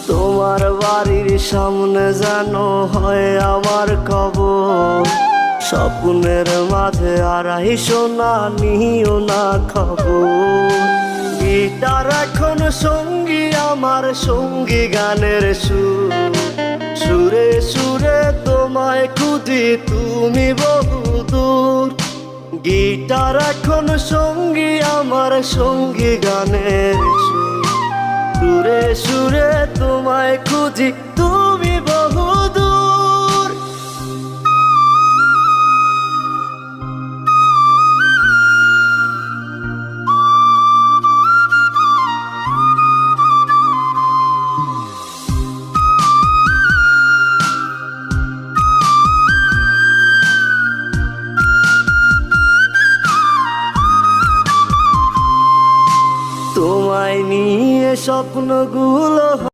তোমার বাড়ির সামনে যেন হয় আমার কবর। স্বপ্নের মাঝে আড়াইশো না নিও না খবর। গিটার এখন সঙ্গী আমার, সঙ্গী গানের সুর। সুরে সুরে তোমায় খুঁজি তুমি বহুদূর। গিটার এখন সঙ্গী আমার, সঙ্গী গানের সুর। সুরে সুরে তোমায় খুঁজি তুমি বহুদূর। তোমায় নিয়ে স্বপ্নগুলো